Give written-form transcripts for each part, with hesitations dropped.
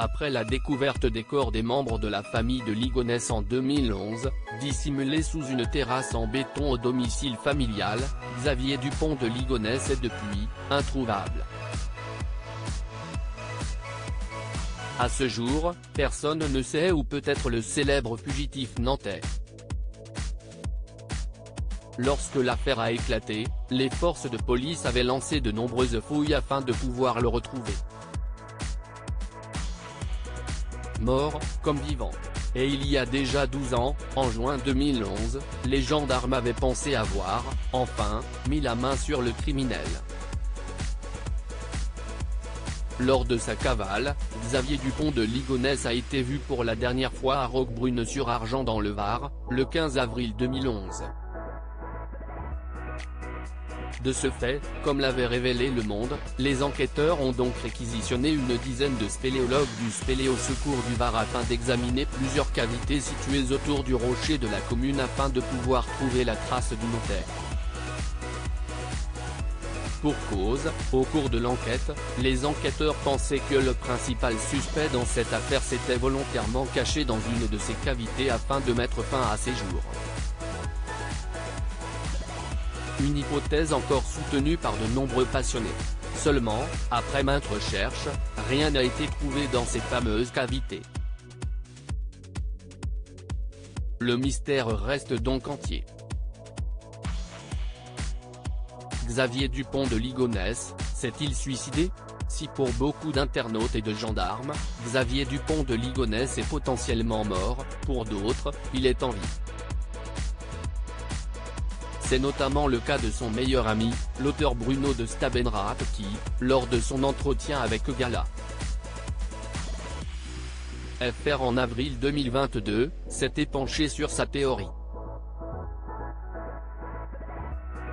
Après la découverte des corps des membres de la famille de Ligonnès en 2011, dissimulés sous une terrasse en béton au domicile familial, Xavier Dupont de Ligonnès est depuis introuvable. À ce jour, personne ne sait où peut être le célèbre fugitif nantais. Lorsque l'affaire a éclaté, les forces de police avaient lancé de nombreuses fouilles afin de pouvoir le retrouver. Mort, comme vivant. Et il y a déjà 12 ans, en juin 2011, les gendarmes avaient pensé avoir, enfin, mis la main sur le criminel. Lors de sa cavale, Xavier Dupont de Ligonnès a été vu pour la dernière fois à Roquebrune-sur-Argens dans le Var, le 15 avril 2011. De ce fait, comme l'avait révélé Le Monde, les enquêteurs ont donc réquisitionné une dizaine de spéléologues du Spéléo-Secours du Var afin d'examiner plusieurs cavités situées autour du rocher de la commune afin de pouvoir trouver la trace du notaire. Pour cause, au cours de l'enquête, les enquêteurs pensaient que le principal suspect dans cette affaire s'était volontairement caché dans une de ces cavités afin de mettre fin à ses jours. Une hypothèse encore soutenue par de nombreux passionnés. Seulement, après maintes recherches, rien n'a été trouvé dans ces fameuses cavités. Le mystère reste donc entier. Xavier Dupont de Ligonnès, s'est-il suicidé? Si pour beaucoup d'internautes et de gendarmes, Xavier Dupont de Ligonnès est potentiellement mort, pour d'autres, il est en vie. C'est notamment le cas de son meilleur ami, l'auteur Bruno de Stabenrath qui, lors de son entretien avec Gala FR en avril 2022, s'était penché sur sa théorie.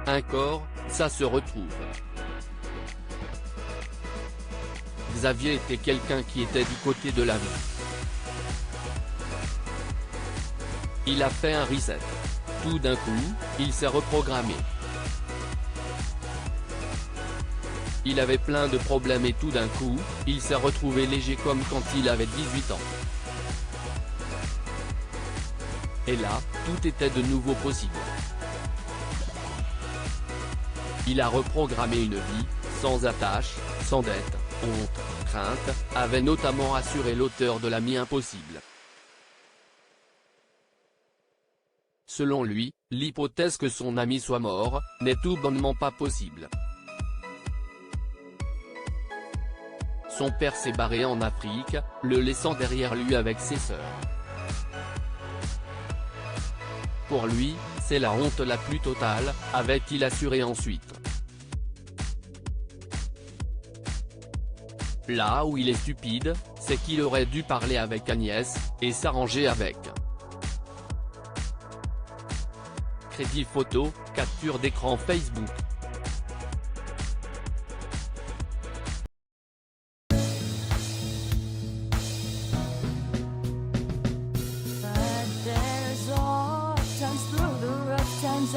Un corps, ça se retrouve. Xavier était quelqu'un qui était du côté de la vie. Il a fait un reset. Tout d'un coup, il s'est reprogrammé. Il avait plein de problèmes et tout d'un coup, il s'est retrouvé léger comme quand il avait 18 ans. Et là, tout était de nouveau possible. Il a reprogrammé une vie, sans attache, sans dette, honte, crainte, avait notamment assuré l'auteur de l'ami impossible. Selon lui, l'hypothèse que son ami soit mort, n'est tout bonnement pas possible. Son père s'est barré en Afrique, le laissant derrière lui avec ses sœurs. Pour lui, c'est la honte la plus totale, avait-il assuré ensuite. Là où il est stupide, c'est qu'il aurait dû parler avec Agnès, et s'arranger avec. Crédit photo, capture d'écran Facebook. But there's all times through the rough times